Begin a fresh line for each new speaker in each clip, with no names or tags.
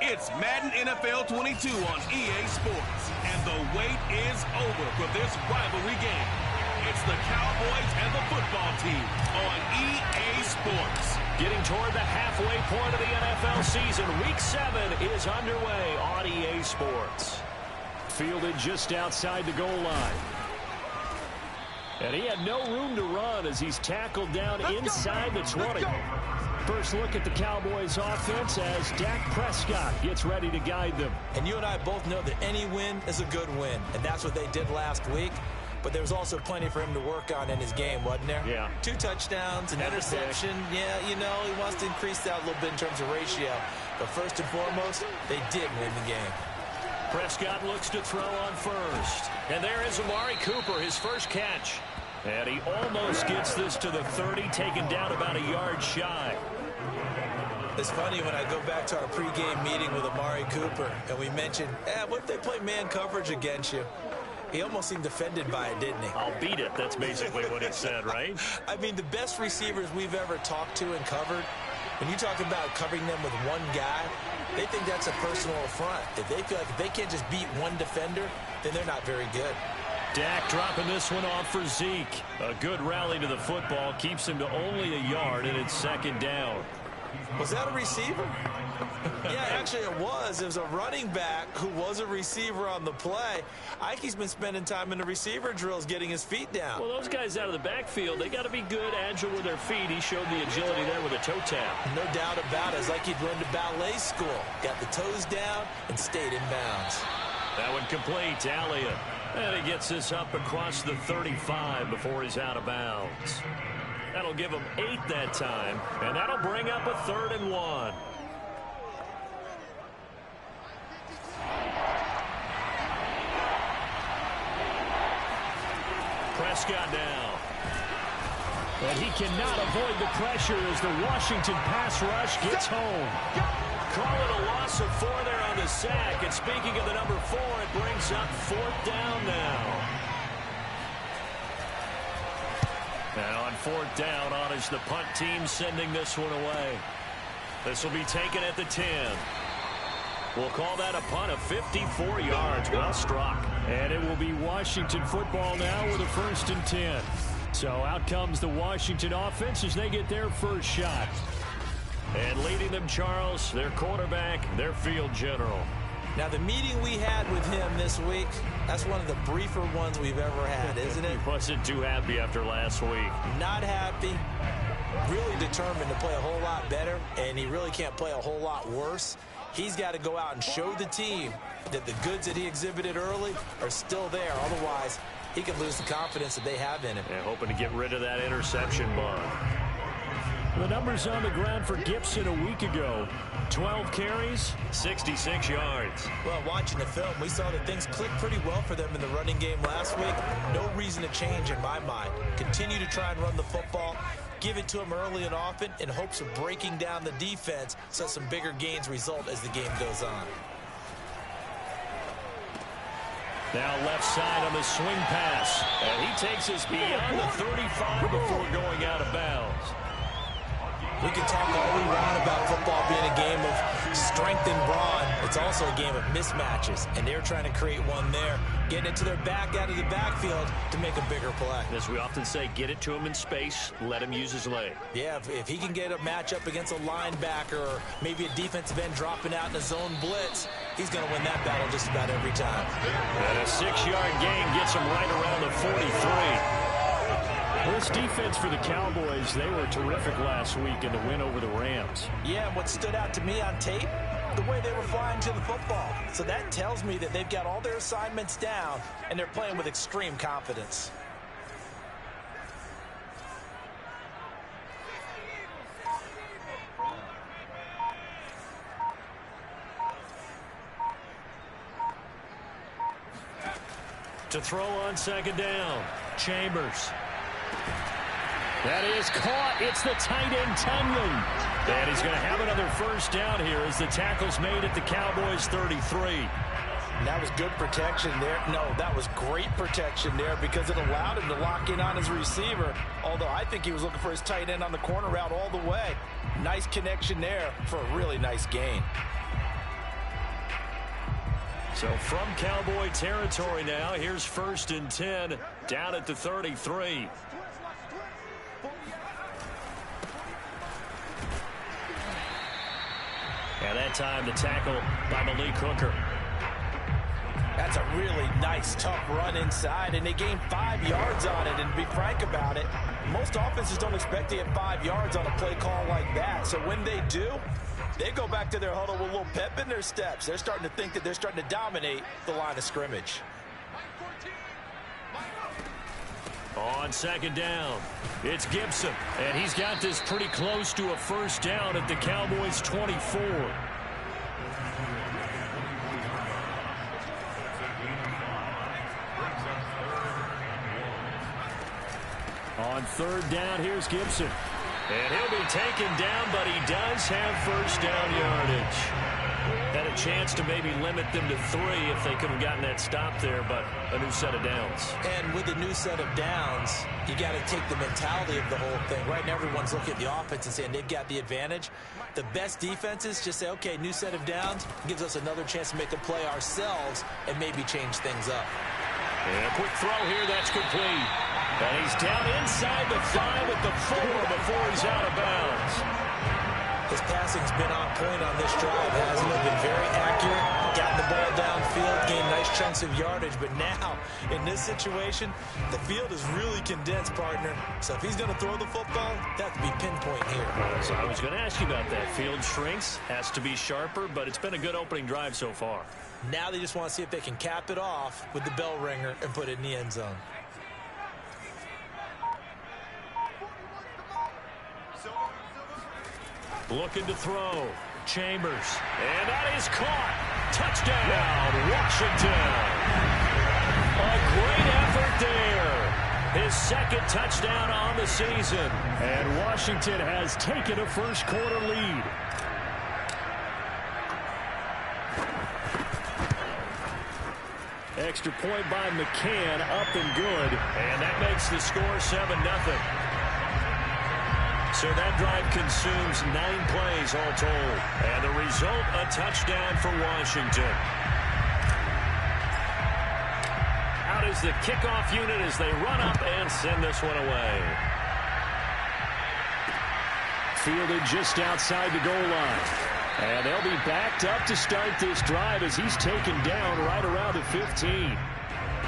It's Madden NFL 22 on EA Sports, and the wait is over for this rivalry game. It's the Cowboys and the football team on EA Sports.
Getting toward the halfway point of the NFL season, Week 7 is underway on EA Sports. Fielded just outside the goal line. And he had no room to run as he's tackled down inside the 20. First look at the Cowboys offense as Dak Prescott gets ready to guide them.
And you and I both know that any win is a good win, and that's what they did last week. But there was also plenty for him to work on in his game, wasn't there?
Yeah.
2 touchdowns, an interception. Yeah, you know, he wants to increase that a little bit in terms of ratio. But first and foremost, they did win the game.
Prescott looks to throw on first. And there is Amari Cooper, his first catch. And he almost gets this to the 30, taken down about a yard shy.
It's funny when I go back to our pregame meeting with Amari Cooper, and we mentioned, what if they play man coverage against you? He almost seemed offended by it, didn't he?
I'll beat it. That's basically what it said, right?
I mean, the best receivers we've ever talked to and covered, when you talk about covering them with one guy, they think that's a personal affront. If they feel like if they can't just beat one defender, then they're not very good.
Dak dropping this one off for Zeke. A good rally to the football keeps him to only a yard, and it's second down.
Was that a receiver? Yeah, actually it was. It was a running back who was a receiver on the play. Ike's been spending time in the receiver drills getting his feet down.
Well, those guys out of the backfield, they got to be good, agile with their feet. He showed the agility there with a toe tap.
No doubt about it. It's like he'd run to ballet school. Got the toes down and stayed in bounds.
That one complete to Elliott. And he gets this up across the 35 before he's out of bounds. That'll give him 8 that time, and that'll bring up a 3rd and 1. Prescott now. And he cannot avoid the pressure as the Washington pass rush gets home. Call it a loss of 4 there on the sack. And speaking of the number 4, it brings up 4th down now. Now on 4th down, on is the punt team sending this one away. This will be taken at the 10. We'll call that a punt of 54 yards. Well struck. And it will be Washington football now with a 1st and 10. So out comes the Washington offense as they get their first shot. And leading them, Charles, their quarterback, their field general.
Now, the meeting we had with him this week, that's one of the briefer ones we've ever had, isn't it?
He wasn't too happy after last week.
Not happy. Really determined to play a whole lot better, and he really can't play a whole lot worse. He's got to go out and show the team that the goods that he exhibited early are still there. Otherwise, he could lose the confidence that they have in him.
Yeah, hoping to get rid of that interception bug. The numbers on the ground for Gibson a week ago. 12 carries, 66 yards.
Well, watching the film, we saw that things clicked pretty well for them in the running game last week. No reason to change in my mind. Continue to try and run the football. Give it to them early and often in hopes of breaking down the defense so some bigger gains result as the game goes on.
Now left side on the swing pass. And he takes us beyond the 35 before going out of bounds.
We can talk all we want about football being a game of strength and brawn. It's also a game of mismatches, and they're trying to create one there, getting it to their back out of the backfield to make a bigger play.
As we often say, get it to him in space, let him use his leg.
Yeah, if he can get a matchup against a linebacker or maybe a defensive end dropping out in a zone blitz, he's going to win that battle just about every time.
And a 6-yard gain gets him right around the 43. This defense for the Cowboys, they were terrific last week in the win over the Rams.
Yeah, and what stood out to me on tape, the way they were flying to the football. So that tells me that they've got all their assignments down, and they're playing with extreme confidence.
To throw on 2nd down, Chambers. That is caught. It's the tight end, Tunyon. And he's going to have another 1st down here as the tackle's made at the Cowboys 33.
That was good protection there. No, that was great protection there because it allowed him to lock in on his receiver. Although I think he was looking for his tight end on the corner route all the way. Nice connection there for a really nice gain.
So from Cowboy territory now, here's 1st and 10 down at the 33. And that time the tackle by Malik Hooker.
That's a really nice, tough run inside, and they gained 5 yards on it. And to be frank about it, most offenses don't expect to get 5 yards on a play call like that. So when they do, they go back to their huddle with a little pep in their steps. They're starting to think that they're starting to dominate the line of scrimmage.
On 2nd down, it's Gibson. And he's got this pretty close to a 1st down at the Cowboys' 24. On 3rd down, here's Gibson. And he'll be taken down, but he does have 1st down yardage. Had a chance to maybe limit them to 3 if they could have gotten that stop there, but a new set of downs.
And with a new set of downs, you got to take the mentality of the whole thing. Right now, everyone's looking at the offense and saying they've got the advantage. The best defenses just say, okay, new set of downs gives us another chance to make a play ourselves and maybe change things up.
And a quick throw here, that's complete. And he's down inside the 5 at the 4 before he's out of bounds.
His passing's been on point on this drive, hasn't it? Been very accurate, gotten the ball downfield, gained nice chunks of yardage. But now, in this situation, the field is really condensed, partner. So if he's going to throw the football, that has to be pinpoint here.
So I was going to ask you about that. Field shrinks, has to be sharper, but it's been a good opening drive so far.
Now they just want to see if they can cap it off with the bell ringer and put it in the end zone.
Looking to throw. Chambers. And that is caught. Touchdown, Washington. A great effort there. His 2nd touchdown on the season. And Washington has taken a 1st quarter lead. Extra point by McCann, up and good. And that makes the score 7-0. So that drive consumes 9 plays all told. And the result, a touchdown for Washington. Out is the kickoff unit as they run up and send this one away. Fielded just outside the goal line. And they'll be backed up to start this drive as he's taken down right around the 15.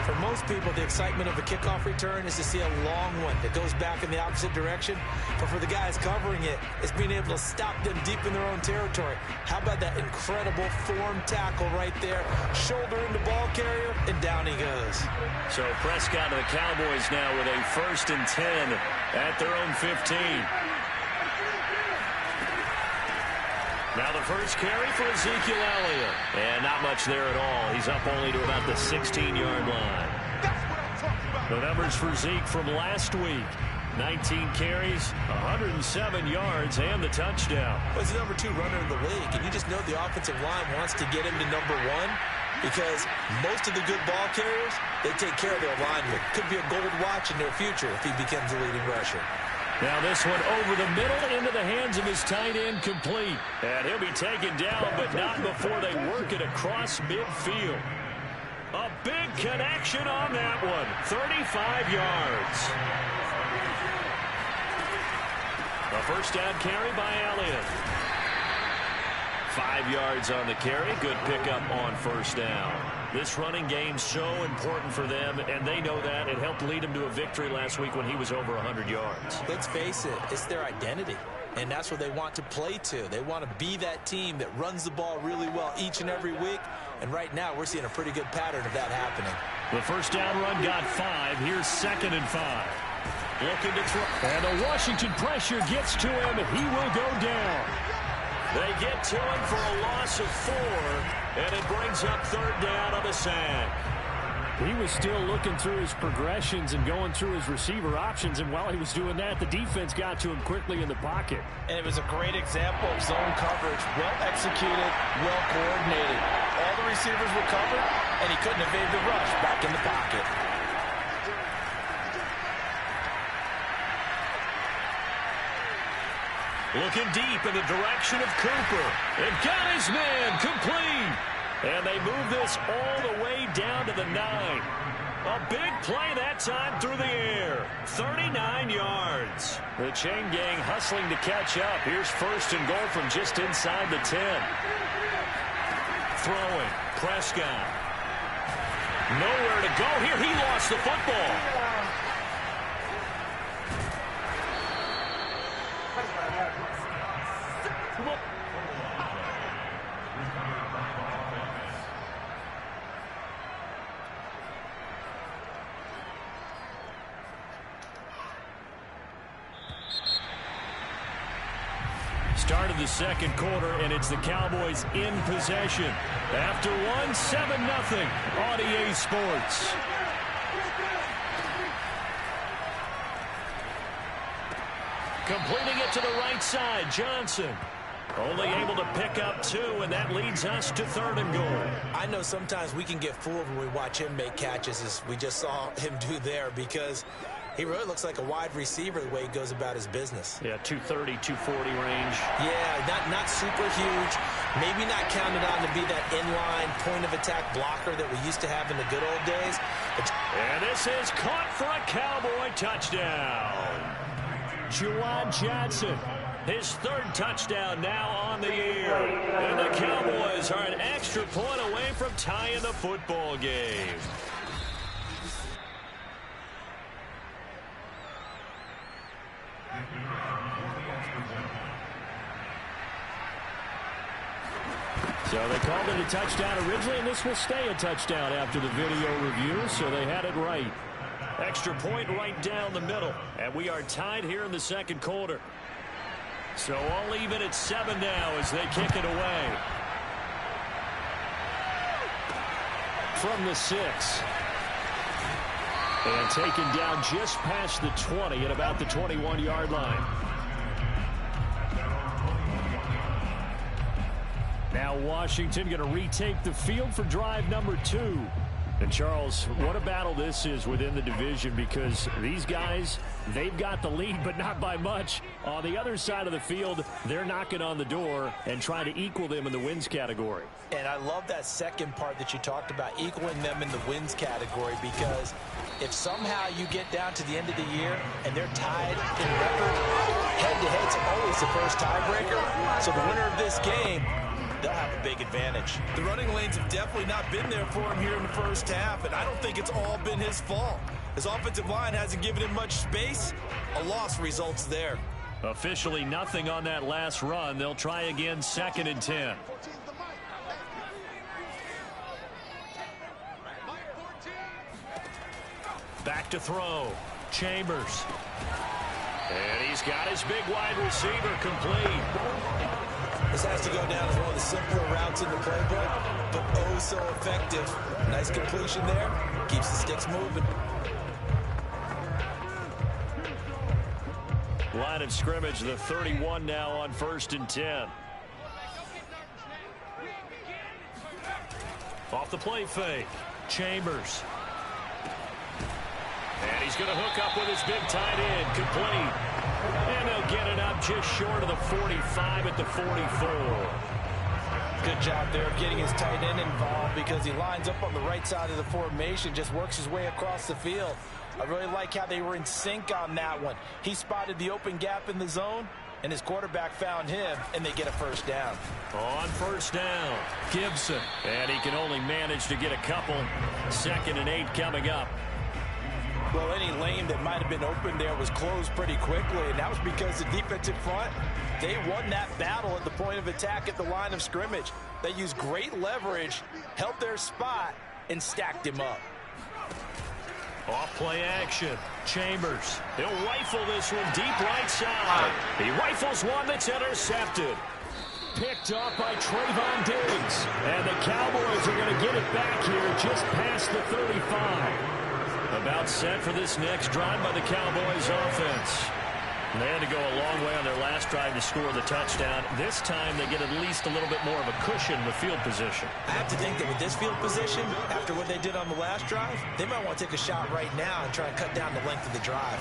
For most people, the excitement of a kickoff return is to see a long one that goes back in the opposite direction. But for the guys covering it, it's being able to stop them deep in their own territory. How about that incredible form tackle right there? Shoulder into ball carrier, and down he goes.
So Prescott and the Cowboys now with a 1st and 10 at their own 15. Now the first carry for Ezekiel Elliott. And not much there at all. He's up only to about the 16-yard line. The numbers for Zeke from last week. 19 carries, 107 yards, and the touchdown.
Well, he's the #2 runner in the league, and you just know the offensive line wants to get him to #1 because most of the good ball carriers, they take care of their linemen. Could be a gold watch in their future if he becomes a leading rusher.
Now this one over the middle into the hands of his tight end, complete. And he'll be taken down, but not before they work it across midfield. A big connection on that one. 35 yards. A 1st down carry by Elliott. 5 yards on the carry. Good pickup on 1st down. This running game's so important for them, and they know that. It helped lead them to a victory last week when he was over 100 yards.
Let's face it, it's their identity, and that's what they want to play to. They want to be that team that runs the ball really well each and every week, and right now we're seeing a pretty good pattern of that happening.
The 1st down run got 5. Here's 2nd and 5. Looking to throw. And the Washington pressure gets to him. He will go down. They get to him for a loss of 4, and it brings up 3rd down on the sack. He was still looking through his progressions and going through his receiver options, and while he was doing that, the defense got to him quickly in the pocket.
And it was a great example of zone coverage. Well executed, well coordinated. All the receivers were covered, and he couldn't evade the rush back in the pocket. Looking deep in the direction of Cooper. And got his man complete.
And they move this all the way down to the 9. A big play that time through the air. 39 yards. The chain gang hustling to catch up. Here's first and goal from just inside the 10. Throwing. Prescott. Nowhere to go here. He lost the football. Start of the second quarter, and it's the Cowboys in possession. After one, 7-0 on EA Sports. Completing it to the right side, Johnson. Only able to pick up 2, and that leads us to 3rd and goal.
I know sometimes we can get fooled when we watch him make catches, as we just saw him do there, because he really looks like a wide receiver the way he goes about his business.
Yeah, 230, 240 range.
Yeah, not super huge. Maybe not counted on to be that inline point-of-attack blocker that we used to have in the good old days.
And this is caught for a Cowboy touchdown. Juwan Johnson, his 3rd touchdown now on the year. And the Cowboys are an extra point away from tying the football game. So they called it a touchdown originally, and this will stay a touchdown after the video review, so they had it right. Extra point right down the middle, and we are tied here in the second quarter. So all even at 7 now as they kick it away. From the 6. And taken down just past the 20 at about the 21-yard line. Now Washington going to retake the field for drive number 2. And, Charles, what a battle this is within the division, because these guys, they've got the lead, but not by much. On the other side of the field, they're knocking on the door and trying to equal them in the wins category.
And I love that second part that you talked about, equaling them in the wins category, because if somehow you get down to the end of the year and they're tied in record, head-to-head's always the first tiebreaker. So the winner of this game, they'll have a big advantage. The running lanes have definitely not been there for him here in the first half, and I don't think it's all been his fault. His offensive line hasn't given him much space. A loss results there.
Officially nothing on that last run. They'll try again, 2nd and 10. Back to throw. Chambers. And he's got his big wide receiver complete.
This has to go down as one of the simpler routes in the playbook, but oh so effective. Nice completion there. Keeps the sticks moving.
Line of scrimmage, the 31 now on 1st and 10. Off the play fake. Chambers. And he's going to hook up with his big tight end. Complete. And they'll get it up just short of the 45 at the 44.
Good job there of getting his tight end involved, because he lines up on the right side of the formation, just works his way across the field. I really like how they were in sync on that one. He spotted the open gap in the zone, and his quarterback found him, and they get a first down.
On 1st down, Gibson. And he can only manage to get a couple. 2nd and 8 coming up.
Well, any lane that might have been open there was closed pretty quickly, and that was because the defensive front, they won that battle at the point of attack at the line of scrimmage. They used great leverage, held their spot, and stacked him up.
Off play action. Chambers. He'll rifle this one deep right side. He rifles one that's intercepted. Picked off by Trayvon Diggs. And the Cowboys are going to get it back here just past the 35. About set for this next drive by the Cowboys offense. They had to go a long way on their last drive to score the touchdown. This time they get at least a little bit more of a cushion with field position.
I have to think that with this field position, after what they did on the last drive, they might want to take a shot right now and try and cut down the length of the drive.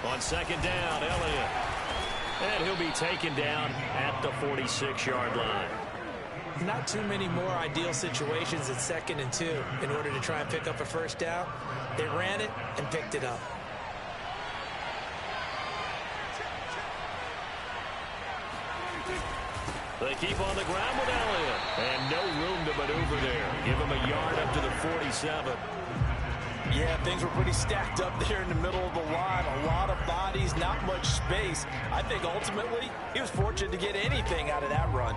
On 2nd down, Elliott. And he'll be taken down at the 46-yard line.
Not too many more ideal situations at 2nd and 2 in order to try and pick up a first down. They ran it and picked it up.
They keep on the ground with Elliott. And no room to maneuver there. Give him a yard up to the 47.
Yeah, things were pretty stacked up there in the middle of the line. A lot of bodies, not much space. I think ultimately he was fortunate to get anything out of that run.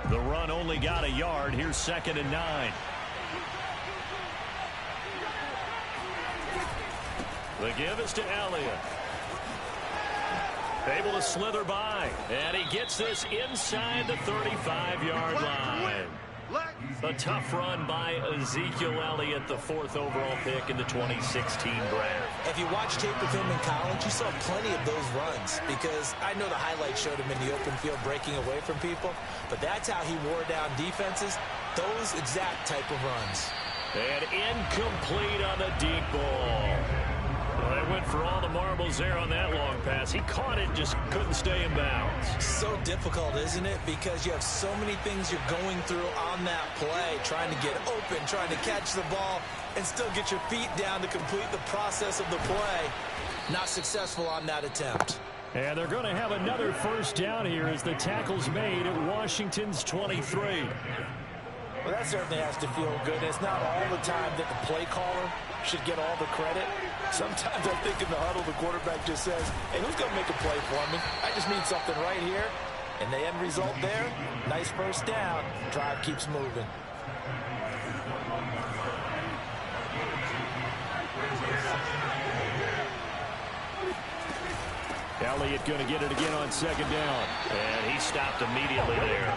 The run only got a yard. Here's 2nd and 9. The give is to Elliott. Able to slither by. And he gets this inside the 35-yard line. A tough run by Ezekiel Elliott, the 4th overall pick in the 2016 draft.
If you watch tape of him in college, you saw plenty of those runs because I know the highlights showed him in the open field breaking away from people, but that's how he wore down defenses, those exact type of runs.
And incomplete on the deep ball. Well, they went for all the marbles there on that long pass. He caught it, just couldn't stay in bounds.
So difficult, isn't it? Because you have so many things you're going through on that play, trying to get open, trying to catch the ball, and still get your feet down to complete the process of the play. Not successful on that attempt.
And they're going to have another first down here as the tackle's made at Washington's 23.
Well, that certainly has to feel good. It's not all the time that the play caller should get all the credit. Sometimes I think in the huddle, the quarterback just says, hey, who's going to make a play for me? I just need something right here. And the end result there, nice first down. Drive keeps moving.
Elliott going to get it again on 2nd down. And he stopped immediately there.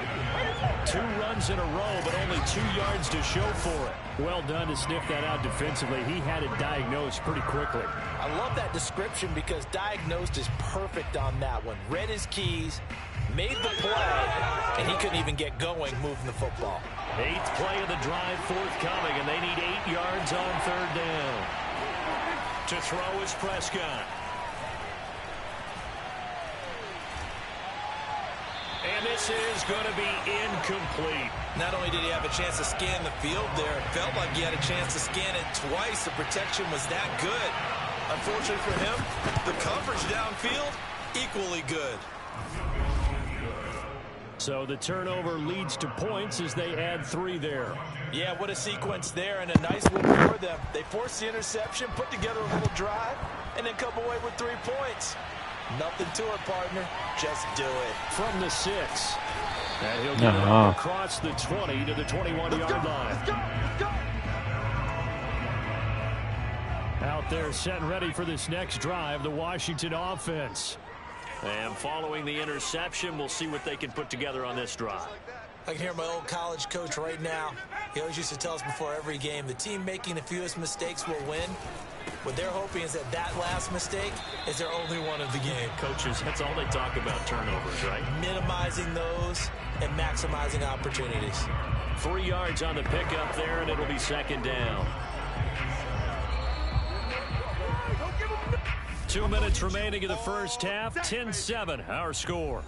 2 runs in a row, but only 2 yards to show for it. Well done to sniff that out defensively. He had it diagnosed pretty quickly.
I love that description because diagnosed is perfect on that one. Read his keys, made the play, and he couldn't even get going moving the football.
8th play of the drive forthcoming, and they need 8 yards on 3rd down. To throw is Prescott. And this is going to be incomplete.
Not only did he have a chance to scan the field there, it felt like he had a chance to scan it twice. The protection was that good. Unfortunately for him, the coverage downfield, equally good.
So the turnover leads to points as they add 3 there.
Yeah, what a sequence there, and a nice one for them. They forced the interception, put together a little drive, and then come away with 3 points. Nothing to it, partner. Just do it.
From the 6. And he'll get it across the 20 to the 21-yard line. Out there set and ready for this next drive, the Washington offense. And following the interception, we'll see what they can put together on this drive.
I can hear my old college coach right now. He always used to tell us before every game, the team making the fewest mistakes will win. What they're hoping is that that last mistake is their only one of the game.
Coaches, that's all they talk about, turnovers, right?
Minimizing those and maximizing opportunities.
3 yards on the pickup there, and it'll be 2nd down. 2 minutes remaining in the first half. 10-7, our score.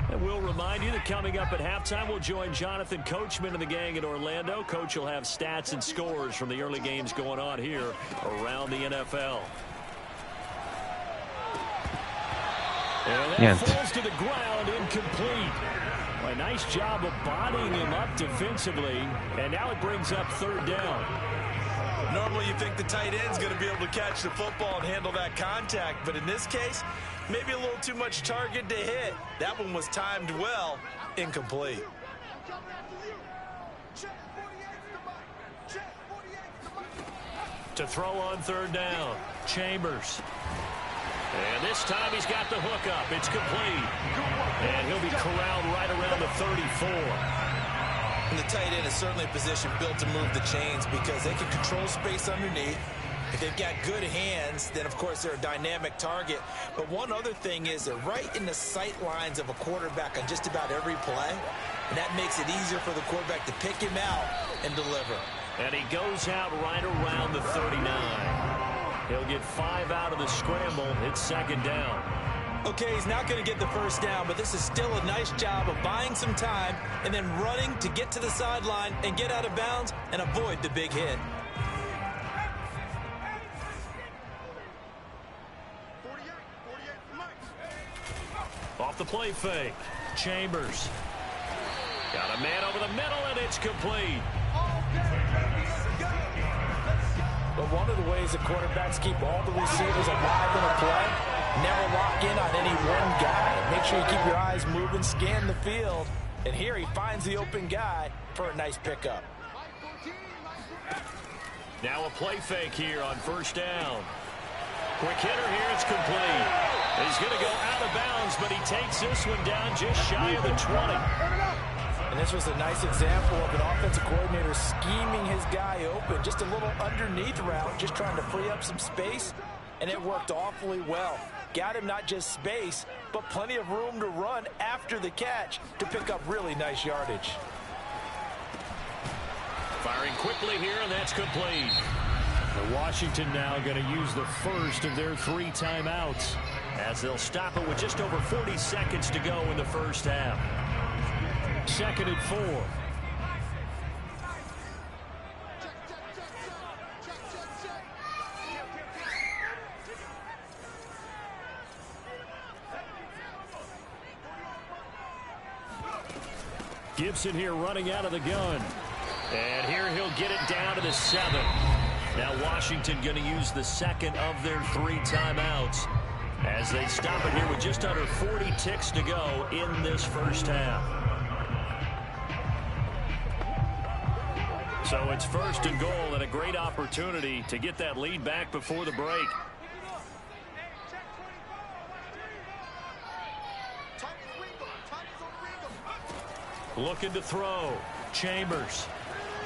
And we'll remind you that coming up at halftime, we'll join Jonathan Coachman and the gang in Orlando. Coach will have stats and scores from the early games going on here around the NFL. And that falls to the ground, incomplete. A nice job of bodying him up defensively, and now it brings up 3rd down.
Normally you think the tight end's going to be able to catch the football and handle that contact, but in this case, maybe a little too much target to hit. That one was timed well, incomplete.
To throw on 3rd down, Chambers. And this time he's got the hook up. It's complete. And he'll be corralled right around the 34.
And the tight end is certainly a position built to move the chains because they can control space underneath. If they've got good hands, then, of course, they're a dynamic target. But one other thing is they're right in the sight lines of a quarterback on just about every play. and that makes it easier for the quarterback to pick him out and deliver.
And he goes out right around the 39. He'll get 5 out of the scramble. It's second down.
Okay, he's not going to get the first down, but this is still a nice job of buying some time and then running to get to the sideline and get out of bounds and avoid the big hit.
Off the play fake. Chambers. Got a man over the middle, and it's complete.
But one of the ways that quarterbacks keep all the receivers alive in a play, never lock in on any one guy. Make sure you keep your eyes moving, scan the field. And here he finds the open guy for a nice pickup.
Now a play fake here on first down. Quick hitter here, it's complete. He's going to go out of bounds, but he takes this one down just shy of the 20.
And this was a nice example of an offensive coordinator scheming his guy open. Just a little underneath route, just trying to free up some space, and it worked awfully well. Got him not just space, but plenty of room to run after the catch to pick up really nice yardage.
Firing quickly here, and that's complete.
Washington now going to use the first of their 3 timeouts,
as they'll stop it with just over 40 seconds to go in the first half.
2nd and 4. Gibson here running out of the gun.
And here he'll get it down to the 7. Now Washington going to use the second of their 3 timeouts as they stop it here with just under 40 ticks to go in this first half. So it's 1st and goal, and a great opportunity to get that lead back before the break. Looking to throw. Chambers.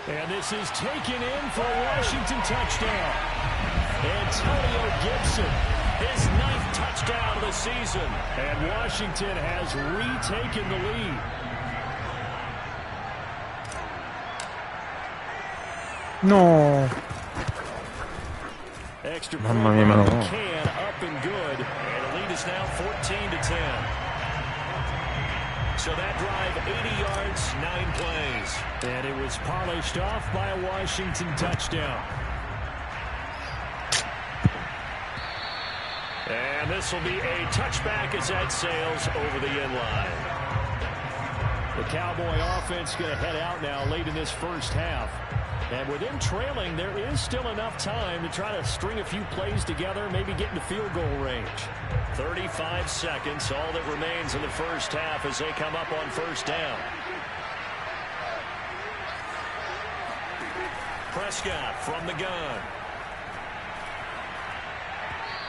And this is taken in for a Washington touchdown. Antonio Gibson,
his 9th touchdown of the season.
And Washington has retaken the lead.
No.
Extra
Mamma mia, no.
can up and good. And the lead is now 14-10. So that drive, 80 yards, 9 plays.
And it was polished off by a Washington touchdown.
And this will be a touchback as that sails over the end line.
The Cowboy offense going to head out now late in this first half. And with them trailing, there is still enough time to try to string a few plays together, maybe get into field goal range.
35 seconds, all that remains in the first half as they come up on first down. Prescott from the gun.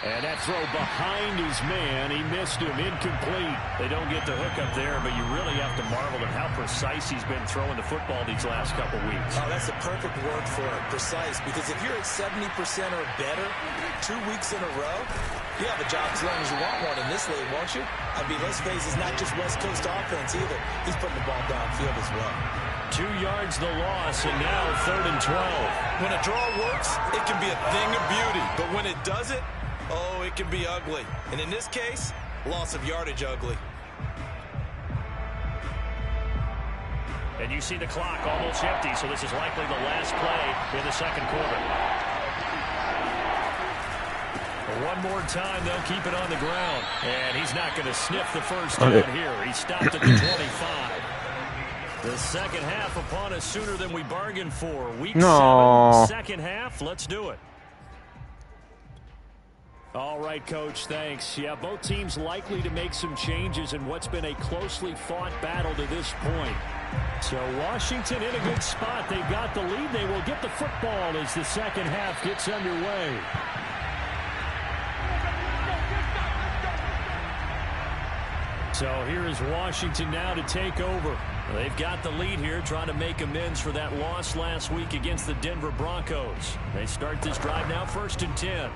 And that throw behind his man, he missed him, incomplete.
They don't get the hook up there, but you really have to marvel at how precise he's been throwing the football these last couple weeks.
Oh, that's the perfect word for it, precise, because if you're at 70% or better 2 weeks in a row, you have a job as long as you want one in this league, won't you? I mean, let's face it, it's not just West Coast offense either. He's putting the ball downfield as well.
2 yards the loss, and now 3rd and 12.
When a draw works, it can be a thing of beauty, but when it doesn't, oh, it can be ugly. And in this case, loss of yardage ugly.
And you see the clock almost empty, so this is likely the last play in the second quarter. One more time, they'll keep it on the ground. And he's not going to sniff the first down here. He stopped at the 25. The second half upon us sooner than we bargained for. Week 7, second half. Let's do it.
All right, Coach, thanks. Yeah, both teams likely to make some changes in what's been a closely fought battle to this point. So Washington in a good spot. They've got the lead. They will get the football as the second half gets underway. So here is Washington now to take over.
They've got the lead here, trying to make amends for that loss last week against the Denver Broncos. They start this drive now 1st and 10.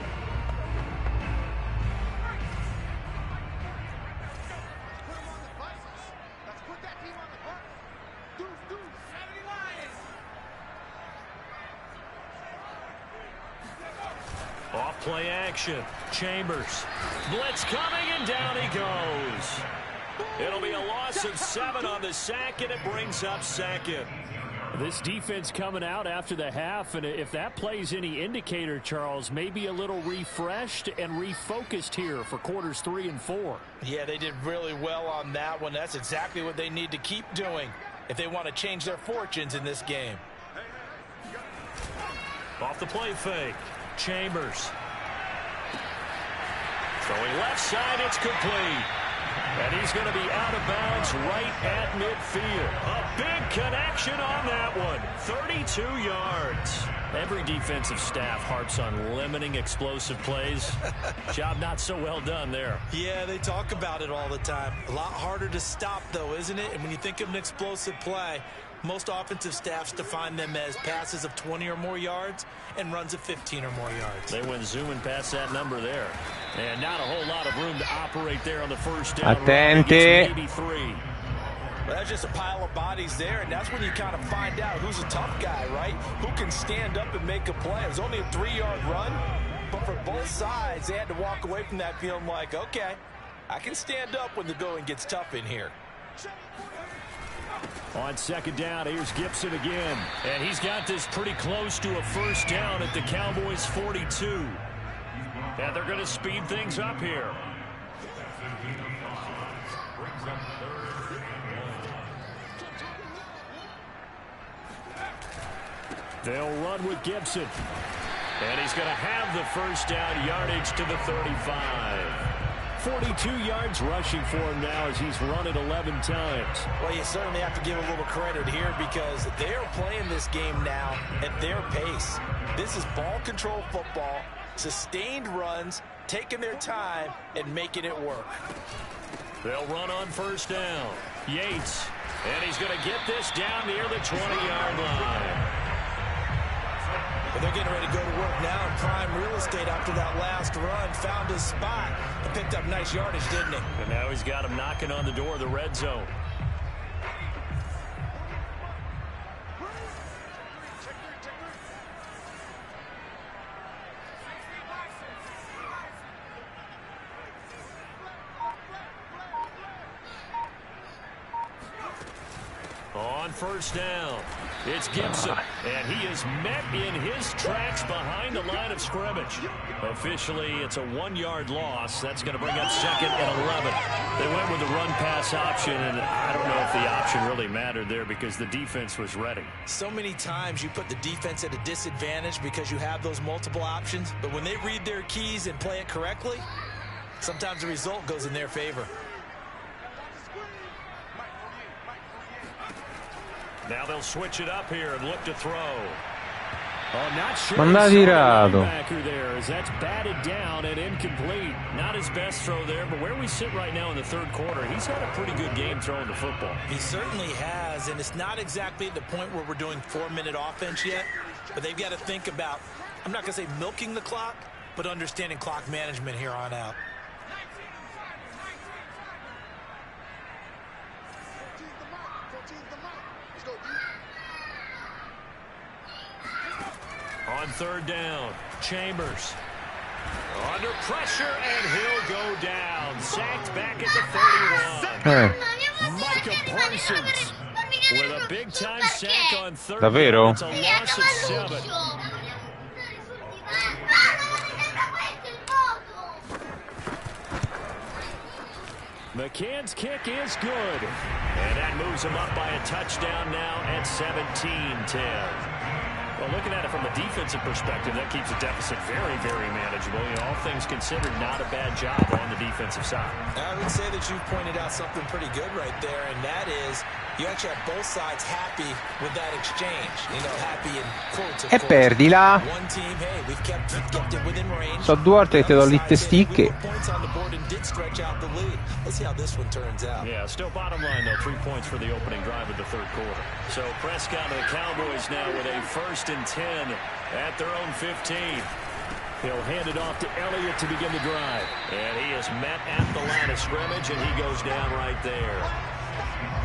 Play action. Chambers. Blitz coming, and down he goes. It'll be a loss of 7 on the sack, and it brings up second.
This defense coming out after the half, and if that plays any indicator, Charles, maybe a little refreshed and refocused here for quarters 3 and 4.
Yeah, they did really well on that one. That's exactly what they need to keep doing if they want to change their fortunes in this game.
Off the play fake. Chambers. Throwing left side, it's complete. And he's going to be out of bounds right at midfield. A big connection on that one. 32 yards. Every defensive staff harps on limiting explosive plays. Job not so well done there.
Yeah, they talk about it all the time. A lot harder to stop, though, isn't it? And when you think of an explosive play, most offensive staffs define them as passes of 20 or more yards and runs of 15 or more yards.
They went zooming past that number there. And not a whole lot of room to operate there on the first down.
Attenti.
Well, that's just a pile of bodies there, and that's when you kind of find out who's a tough guy, right? Who can stand up and make a play. It was only a 3-yard run, but for both sides, they had to walk away from that feeling like, okay, I can stand up when the going gets tough in here.
On second down, here's Gibson again.
And he's got this pretty close to a first down at the Cowboys' 42. And they're going to speed things up here.
They'll run with Gibson.
And he's going to have the first down yardage to the 35.
42 yards rushing for him now as he's run it 11 times.
Well, you certainly have to give a little credit here because they're playing this game now at their pace. This is ball control football, sustained runs, taking their time, and making it work.
They'll run on first down. Yates. And he's going to get this down near the 20-yard line.
But they're getting ready to go to work now in prime real estate after that last run. Found his spot and picked up nice yardage, didn't he?
And now he's got him knocking on the door of the red zone. On first down, it's Gibson, and he is met in his tracks behind the line of scrimmage. Officially, it's a 1-yard loss. That's going to bring up second and 11. They went with the run-pass option, and I don't know if the option really mattered there because the defense was ready.
So many times you put the defense at a disadvantage because you have those multiple options, but when they read their keys and play it correctly, sometimes the result goes in their favor.
Now they'll switch it up here and look to throw.
Oh, not sure.
Manda tirato.
There as that's batted down and incomplete. Not his best throw there, but where we sit right now in the third quarter, he's had a pretty good game throwing the football.
He certainly has, and it's not exactly at the point where we're doing 4-minute offense yet, but they've got to think about, I'm not going to say milking the clock, but understanding clock management here on out.
On third down, Chambers. Under pressure, and he'll go down. Sacked back at the 31. Micah Parsons with a big-time sack on third down.
Davvero?
It's a loss of 7.
McCann's kick is good.
And that moves him up by a touchdown now at 17-10. Well, looking at it from a defensive perspective, that keeps the deficit very, very manageable. You know, all things considered, not a bad job on the defensive side.
I would say that you pointed out something pretty good right there, and that is you actually have both sides happy with that exchange. You know, happy in quotes, of
E
course.
perdila.
One team, hey, we've kept it within range.
So 2 volte che ti do litte sticche.
Points on the board and did stretch out the lead. Let's see how this one turns out.
Yeah, still bottom line, though, 3 points for the opening drive of the third quarter. So Prescott and the Cowboys now with a 1st and 10 at their own 15.
He'll hand it off to Elliott to begin the drive.
And he is met at the line of scrimmage, and he goes down right there.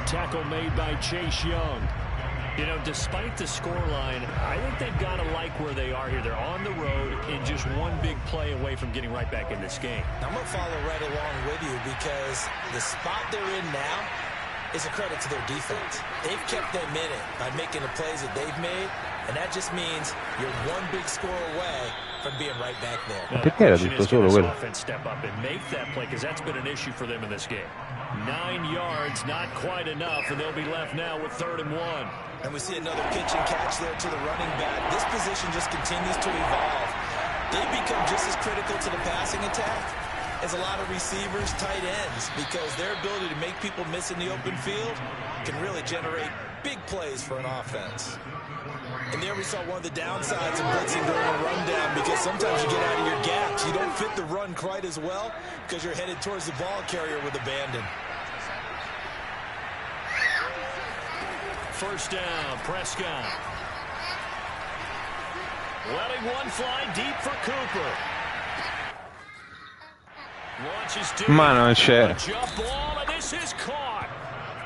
Tackle made by Chase Young. You know, despite the scoreline, I think they've got to like where they are here. They're on the road and just one big play away from getting right back in this game.
I'm going to follow right along with you because the spot they're in now is a credit to their defense. They've kept them in it by making the plays that they've made, and that just means you're one big score away from being right back there.
Now, the question is, can this offense step up and make that play, because that's been an issue for them in this game. 9 yards, not quite enough, and they'll be left now with 3rd and 1.
And we see another pitch and catch there to the running back. This position just continues to evolve. They become just as critical to the passing attack as a lot of receivers, tight ends, because their ability to make people miss in the open field can really generate big plays for an offense. And there we saw one of the downsides of blitzing during a rundown, because sometimes you get out of your gaps. You don't fit the run quite as well because you're headed towards the ball carrier with abandon.
First down, Prescott. Letting one fly deep for Cooper. Launches to
Ma non c'è.
a jump ball, and this is caught.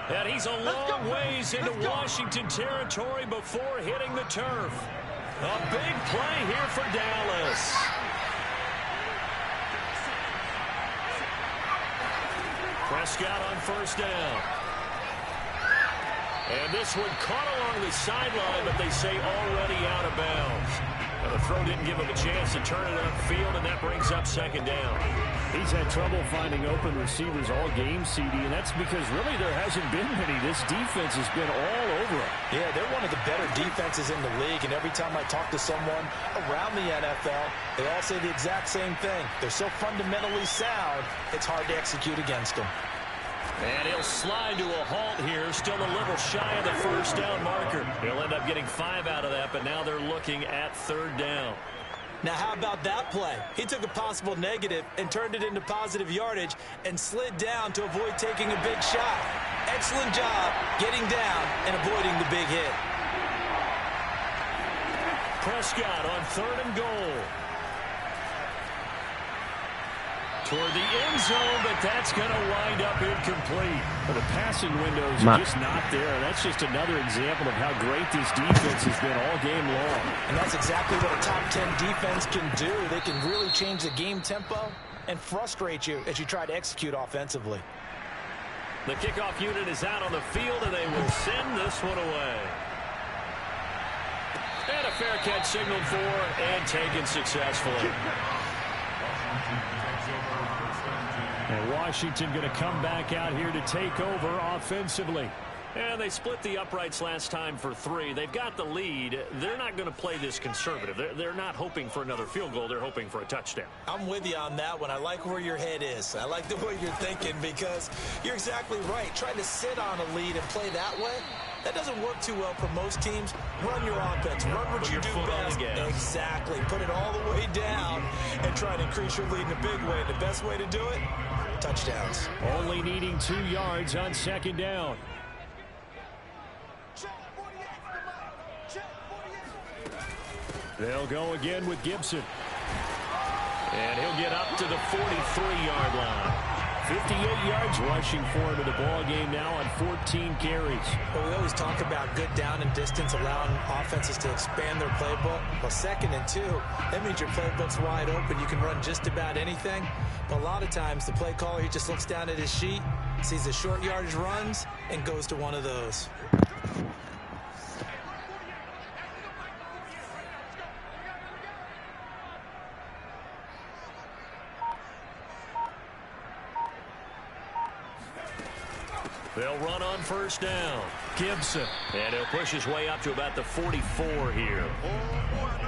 And he's a long ways into Washington territory before hitting the turf. A big play here for Dallas. Prescott on first down. And this one caught along the sideline, but they say already out of bounds. And the throw didn't give him a chance to turn it upfield, and that brings up 2nd down.
He's had trouble finding open receivers all game, CD, and that's because really there hasn't been many. This defense has been all over him.
Yeah, they're one of the better defenses in the league, and every time I talk to someone around the NFL, they all say the exact same thing. They're so fundamentally sound, it's hard to execute against them.
And he'll slide to a halt here, still a little shy of the first down marker. He'll end up getting 5 out of that, but now they're looking at 3rd down.
Now, how about that play? He took a possible negative and turned it into positive yardage and slid down to avoid taking a big shot. Excellent job getting down and avoiding the big hit.
Prescott on 3rd and goal. Toward the end zone, but that's going to wind up incomplete.
Well, the passing windows are just not there. That's just another example of how great this defense has been all game long.
And that's exactly what a top 10 defense can do. They can really change the game tempo and frustrate you as you try to execute offensively.
The kickoff unit is out on the field, and they will send this one away. And a fair catch signaled for and taken successfully.
And Washington going to come back out here to take over offensively.
And they split the uprights last time for 3. They've got the lead. They're not going to play this conservative. They're not hoping for another field goal. They're hoping for a touchdown.
I'm with you on that one. I like where your head is. I like the way you're thinking, because you're exactly right. Trying to sit on a lead and play that way, that doesn't work too well for most teams. Run your offense. Run what you do best. Exactly. Put it all the way down and try to increase your lead in a big way. The best way to do it, touchdowns.
Only needing 2 yards on 2nd down. They'll go again with Gibson.
And he'll get up to the 43-yard line.
58 yards rushing for him in the ball game now on 14 carries.
Well, we always talk about good down and distance, allowing offenses to expand their playbook. Well, 2nd and 2, that means your playbook's wide open. You can run just about anything. But a lot of times, the play caller, he just looks down at his sheet, sees the short yardage runs, and goes to one of those.
They'll run on first down. Gibson. And he'll push his way up to about the 44 here.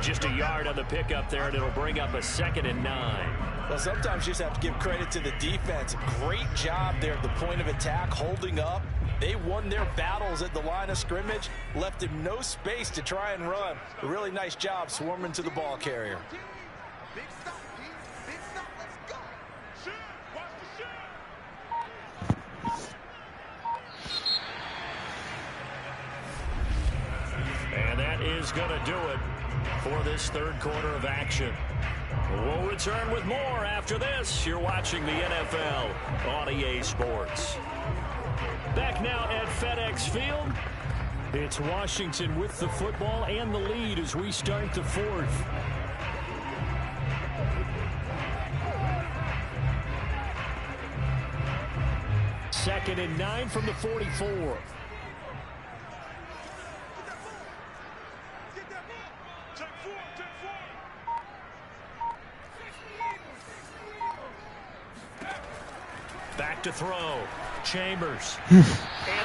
Just a yard on the pickup there, and it'll bring up a 2nd and 9.
Well, sometimes you just have to give credit to the defense. Great job there at the point of attack, holding up. They won their battles at the line of scrimmage, left him no space to try and run. A really nice job swarming to the ball carrier.
And that is going to do it for this 3rd quarter of action. We'll return with more after this. You're watching the NFL on EA Sports. Back now at FedEx Field.
It's Washington with the football and the lead as we start the fourth. Second and 9 from the 44. Back to throw. Chambers. And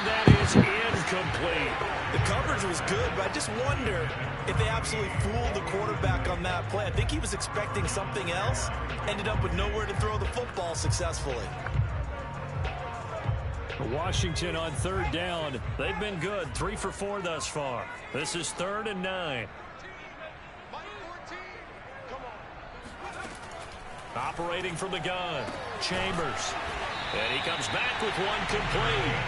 that is incomplete.
The coverage was good, but I just wonder if they absolutely fooled the quarterback on that play. I think he was expecting something else. Ended up with nowhere to throw the football successfully.
Washington on third down. They've been good. 3 for 4 thus far. This is 3rd and 9. Operating from the gun. Chambers. And he comes back with one complete.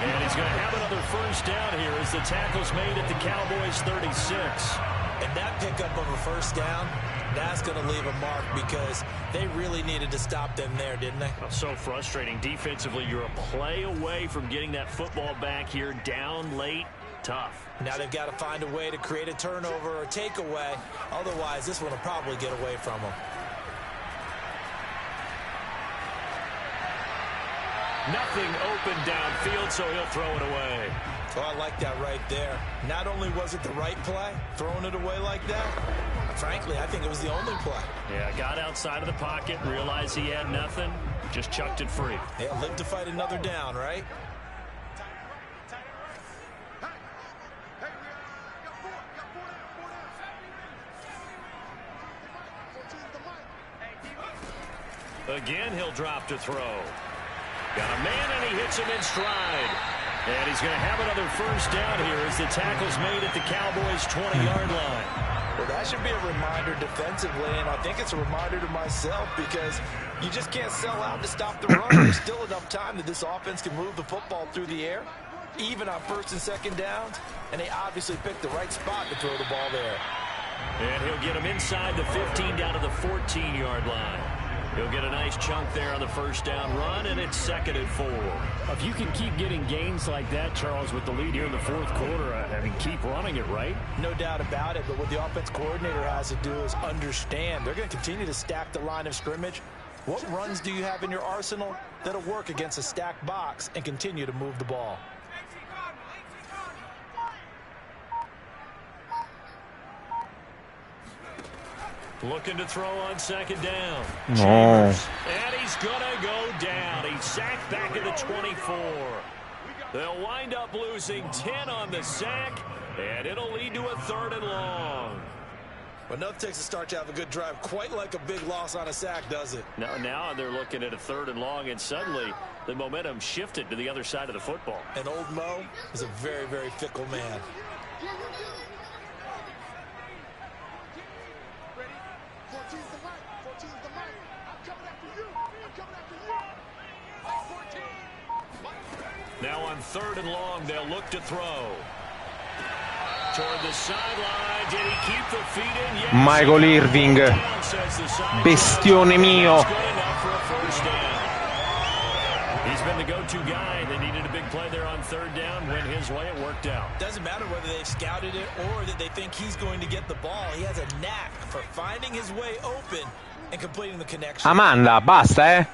And he's going to have another first down here as the tackle's made at the Cowboys 36.
And that pickup of a first down, that's going to leave a mark because they really needed to stop them there, didn't they?
So frustrating. Defensively, you're a play away from getting that football back here down late. Tough.
Now they've got to find a way to create a turnover or takeaway. Otherwise, this one will probably get away from them.
Nothing open downfield, so he'll throw it away.
Oh, I like that right there. Not only was it the right play, throwing it away like that, frankly, I think it was the only play.
Yeah, got outside of the pocket, realized he had nothing, just chucked it free.
Yeah, live to fight another down, right?
Again, he'll drop to throw. Got a man, and he hits him in stride. And he's going to have another first down here as the tackle's made at the Cowboys' 20-yard line.
Well, that should be a reminder defensively, and I think it's a reminder to myself because you just can't sell out to stop the run. There's still enough time that this offense can move the football through the air, even on first and second downs, and they obviously picked the right spot to throw the ball there.
And he'll get him inside the 15 down to the 14-yard line. He'll get a nice chunk there on the first down run, and it's 2nd and 4.
If you can keep getting gains like that, Charles, with the lead here in the fourth quarter, I mean, keep running it, right?
No doubt about it, but what the offense coordinator has to do is understand. They're going to continue to stack the line of scrimmage. What runs do you have in your arsenal that'll work against a stacked box and continue to move the ball?
Looking to throw on second down.
No.
Chambers. And he's going to go down. He's sacked back at the 24. They'll wind up losing 10 on the sack, and it'll lead to a 3rd and long.
Well, nothing takes a start to have a good drive quite like a big loss on a sack, does it?
Now they're looking at a 3rd and long, and suddenly the momentum shifted to the other side of the football.
And old Mo is a very, very fickle man.
Now on 3rd and long, they'll look to throw. Toward the sideline, did he keep the feet in? Yes.
Michael Irving, bestione mio.
He's been the go-to guy. They needed a big play there on 3rd down. Went his way, it worked out.
Doesn't matter whether they've scouted it or that they think he's going to get the ball. He has a knack for finding his way open and completing the connection.
Amanda, basta, eh?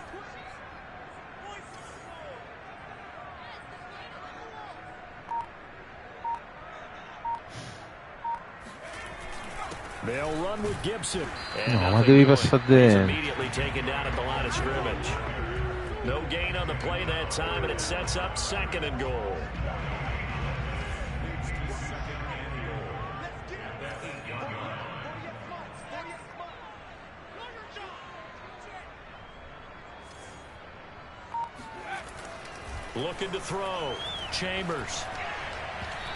They'll run with Gibson.
No, ma devi passare dentro.
Immediately taken down at the line of scrimmage. No gain on the play that time, and it sets up 2nd and goal. Looking to throw. Chambers.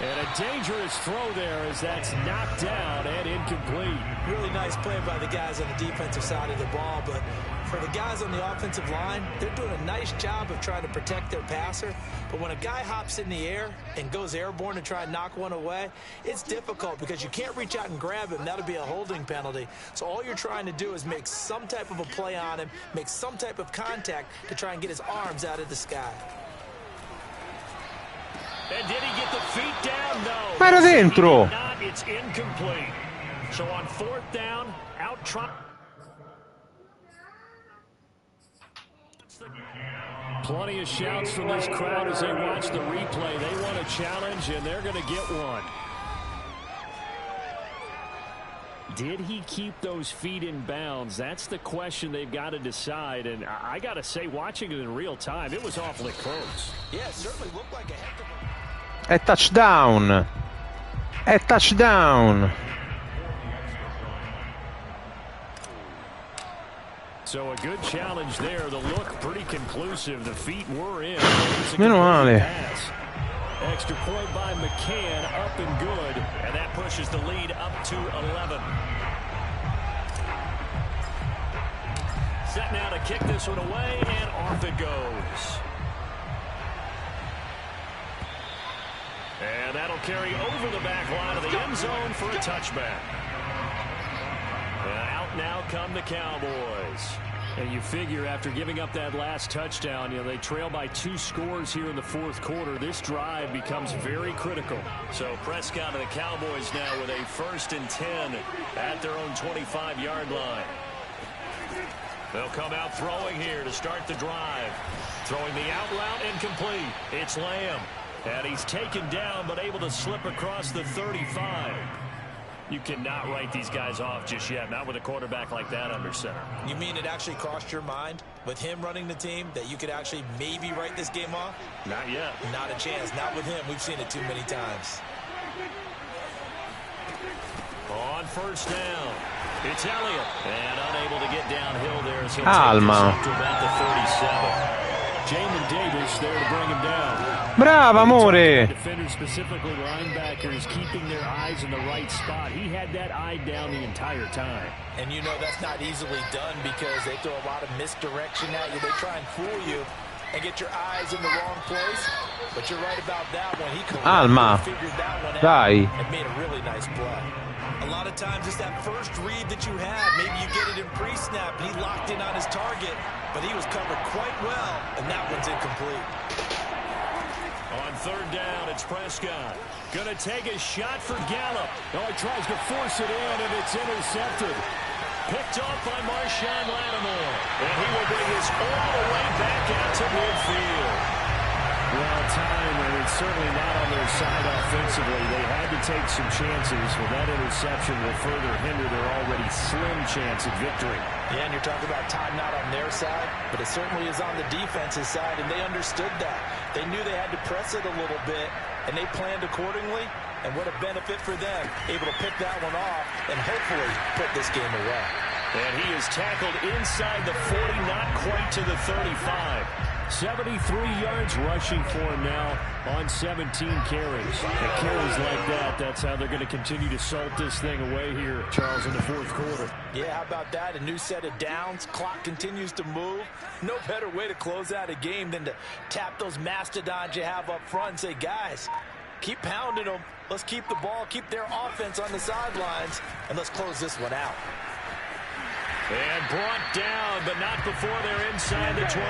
And a dangerous throw there as that's knocked down and incomplete.
Really nice play by the guys on the defensive side of the ball, but for the guys on the offensive line, they're doing a nice job of trying to protect their passer. But when a guy hops in the air and goes airborne to try and knock one away, it's difficult because you can't reach out and grab him. That'll be a holding penalty. So all you're trying to do is make some type of a play on him, make some type of contact to try and get his arms out of the sky.
And did he get the feet down? No.
Ma era dentro.
Not. It's incomplete. So on 4th down, out trying.
Plenty of shouts from this crowd as they watch the replay. They want a challenge, and they're going to get one. Did he keep those feet in bounds? That's the question they've got to decide. And I got to say, watching it in real time, it was awfully close.
Yeah, it certainly looked like a heck of a...
È touchdown. È touchdown.
So a good challenge there. The look pretty conclusive. The feet were in.
Meno male.
Extra point by McCann, up and good.
And that pushes the lead up to 11. Set now to kick this one away, and off it goes. And that'll carry over the back line of the end zone for a touchback. And out now come the Cowboys.
And you figure after giving up that last touchdown, they trail by 2 scores here in the 4th quarter. This drive becomes very critical.
So Prescott and the Cowboys now with a 1st and 10 at their own 25-yard line. They'll come out throwing here to start the drive. Throwing the out route incomplete. It's Lamb. And he's taken down but able to slip across the 35. You cannot write these guys off just yet, not with a quarterback like that under center.
You mean it actually crossed your mind with him running the team that you could actually maybe write this game off?
Not yet.
Not a chance. Not with him. We've seen it too many times.
On 1st down, it's Elliott. And unable to get downhill there as he'll
Alma.
take this up to about the 37.
Jamin Davis there to bring him down.
Brava, amore.
Defenders, specifically linebackers, keeping their eyes in the right spot. He had that eye down the entire time.
And you know that's not easily done because they throw a lot of misdirection at you. They try and fool you and get your eyes in the wrong place. But you're right about that one. He
Alma.
figured that one out
Dai.
and made a really nice play. A lot of times it's that first read that you have. Maybe you get it in pre-snap and he locked in on his target, but he was covered quite well, and that one's incomplete.
On 3rd down, it's Prescott. Gonna take a shot for Gallup.
Oh, he tries to force it in, and it's intercepted.
Picked off by Marshawn Lattimore. And he will bring this all the way back out to midfield.
Well, time, and it's certainly not on their side offensively. They had to take some chances. Well, that interception will further hinder their already slim chance at victory.
Yeah, and you're talking about time not on their side, but it certainly is on the defense's side, and they understood that. They knew they had to press it a little bit, and they planned accordingly, and what a benefit for them, able to pick that one off and hopefully put this game away.
And he is tackled inside the 40, not quite to the 35.
73 yards rushing for him now on 17 carries. And carries like that, that's how they're going to continue to salt this thing away here, Charles, in the 4th quarter.
Yeah, how about that? A new set of downs. Clock continues to move. No better way to close out a game than to tap those mastodons you have up front and say, guys, keep pounding them. Let's keep the ball, keep their offense on the sidelines, and let's close this one out.
And brought down, but not before they're inside the 25.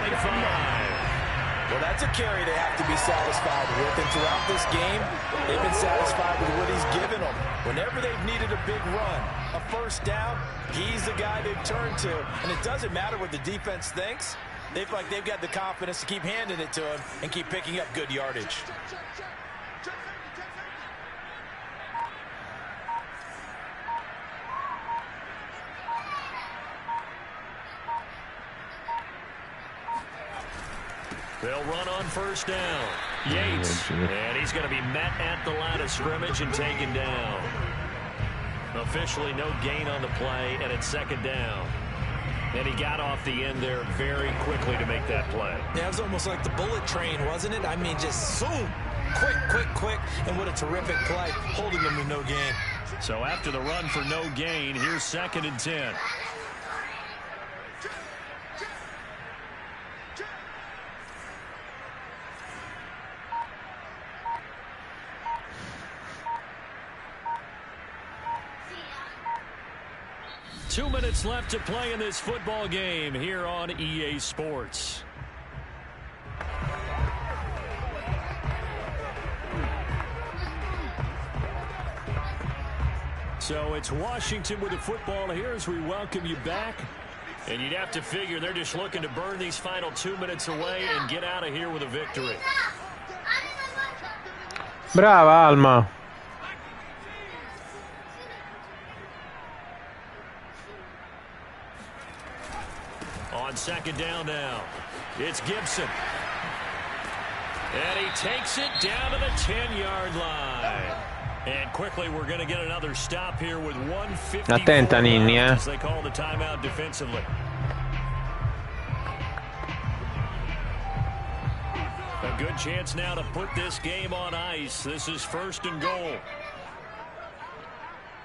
Well, that's a carry they have to be satisfied with. And throughout this game, they've been satisfied with what he's given them. Whenever they've needed a big run, a 1st down, he's the guy they've turned to. And it doesn't matter what the defense thinks. They feel like they've got the confidence to keep handing it to him and keep picking up good yardage.
They'll run on 1st down. Yates. And he's going to be met at the line of scrimmage and taken down. Officially no gain on the play, and it's 2nd down. And he got off the end there very quickly to make that play.
Yeah, it was almost like the bullet train, wasn't it? I mean, just zoom. Quick. And what a terrific play, holding them to no gain.
So after the run for no gain, here's 2nd and 10. Two minutes left to play in this football game here on EA Sports.
So it's Washington with the football here as we welcome you back.
And you'd have to figure they're just looking to burn these final 2 minutes away and get out of here with a victory.
Brava, Alma.
On second down now, it's Gibson. And he takes it down to the 10-yard line. And quickly, we're going to get another stop here with 1:54
Attenta, Ninni,
as they call the timeout defensively. A good chance now to put this game on ice. This is 1st and goal.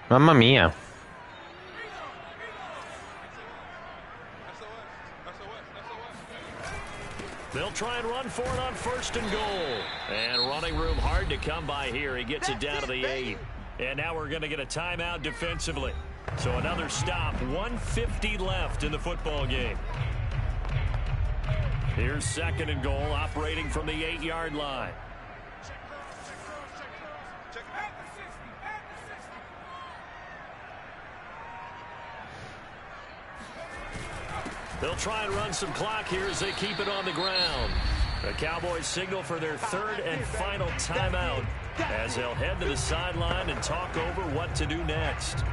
Mamma mia.
They'll try and run for it on 1st and goal. And running room hard to come by here. He gets it down to the 8. And now we're going to get a timeout defensively. So another stop. 1:50 left in the football game. Here's 2nd and goal, operating from the 8-yard line. They'll try and run some clock here as they keep it on the ground. The Cowboys signal for their 3rd and final timeout as they'll head to the sideline and talk over what to do next.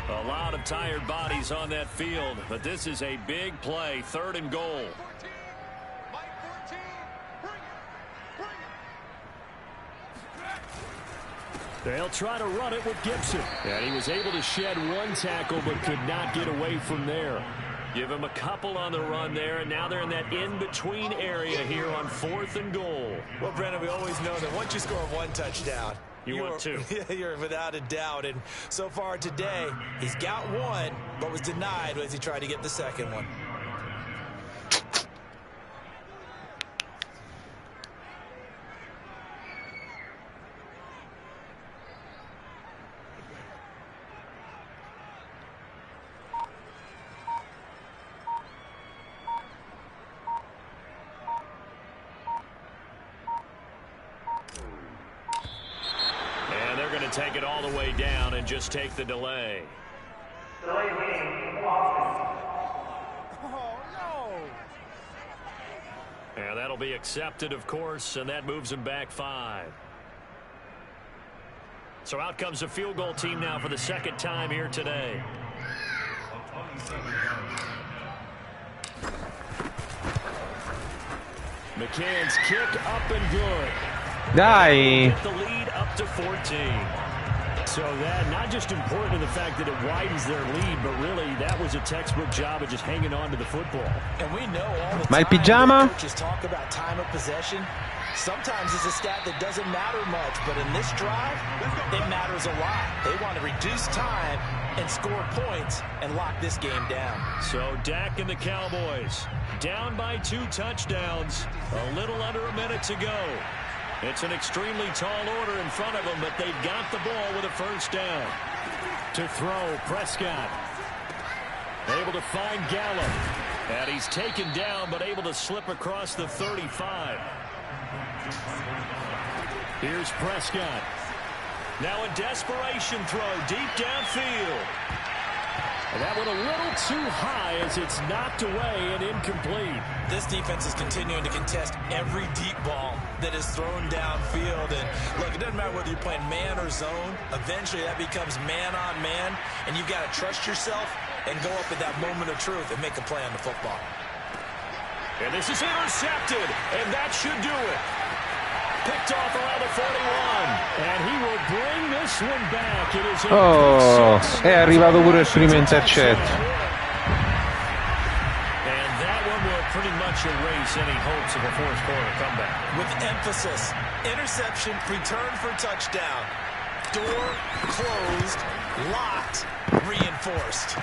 A lot of tired bodies on that field, but this is a big play, 3rd and goal.
They'll try to run it with Gibson. And he was able to shed one tackle but could not get away from there.
Give him a couple on the run there, and now they're in that in-between area here on 4th and goal.
Well, Brandon, we always know that once you score 1 touchdown,
want 2.
You're without a doubt. And so far today, he's got 1, but was denied as he tried to get the 2nd one.
Take it all the way down and just take the delay. And that'll be accepted, of course, and that moves him back 5. So out comes the field goal team now for the 2nd time here today.
McCann's kick up and good.
Dai.
Get the lead up to 14.
So that not just important in the fact that it widens their lead, but really that was a textbook job of just hanging on to the football.
And we know all the
Ma il
time
pigiama?
coaches talk about time of possession. Sometimes it's a stat that doesn't matter much, but in this drive, it matters a lot. They want to reduce time and score points and lock this game down.
So Dak and the Cowboys down by 2 touchdowns. A little under a minute to go. It's an extremely tall order in front of them, but they've got the ball with a 1st down.
To throw, Prescott. Able to find Gallup.
And he's taken down, but able to slip across the 35.
Here's Prescott.
Now a desperation throw deep downfield.
And that one a little too high as it's knocked away and incomplete.
This defense is continuing to contest every deep ball that is thrown downfield. And look, it doesn't matter whether you're playing man or zone. Eventually that becomes man on man, and you've got to trust yourself and go up at that moment of truth and make a play on the football.
And this is intercepted, and that should do it. Picked off around the 41.
And he will bring this one back. It is
Oh, è arrivato pure il primo intercetto.
And that one will pretty much erase any hopes of a 4th quarter comeback.
With emphasis, interception, return for touchdown. Door closed, locked, reinforced.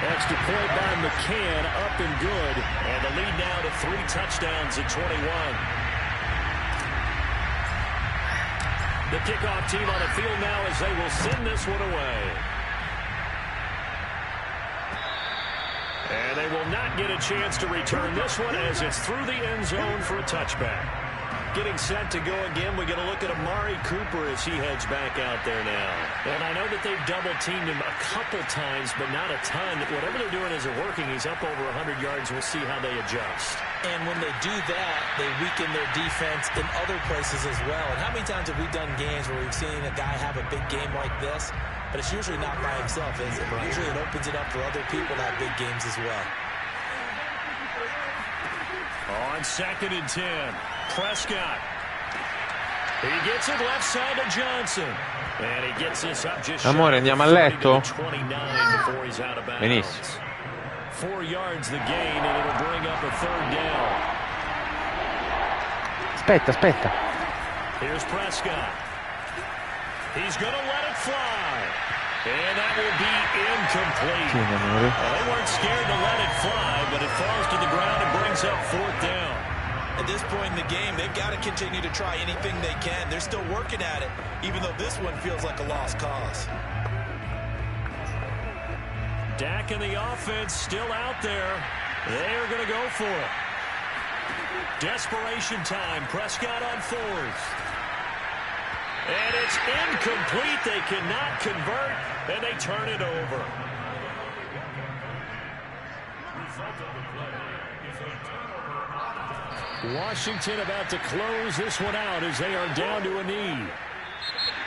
Extra point by McCann, up and good.
And the lead now to 3 touchdowns at 21. The kickoff team on the field now as they will send this one away. And they will not get a chance to return this one as it's through the end zone for a touchback. getting set to go again. We're going to look at Amari Cooper as he heads back out there now. And I know that they've double-teamed him a couple times, but not a ton. Whatever they're doing isn't working. He's up over 100 yards. We'll see how they adjust.
And when they do that, they weaken their defense in other places as well. And how many times have we done games where we've seen a guy have a big game like this, but it's usually not by himself, is it? Usually it opens it up for other people to have big games as well.
On 2nd and 10, Prescott. He gets it left side to Johnson. And he gets this up just
Amore, andiamo a letto?
29 before he's out of bounds.
Benissimo.
4 yards the gain, and it'll bring up a 3rd down.
Aspetta.
Here's Prescott. He's going to let it fly. And that will be incomplete. Well, they weren't scared to let it fly, but it falls to the ground and brings up 4th down.
At this point in the game, they've got to continue to try anything they can. They're still working at it, even though this one feels like a lost cause.
Dak and the offense still out there. They are going to go for it. Desperation time. Prescott on 4th. And it's incomplete. They cannot convert, and they turn it over.
Washington about to close this one out as they are down to a knee.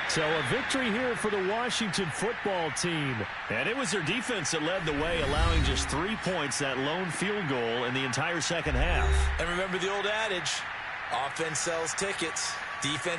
So a victory here for the Washington football team.
And it was their defense that led the way, allowing just 3 points, that lone field goal in the entire second half.
And remember the old adage, offense sells tickets, defense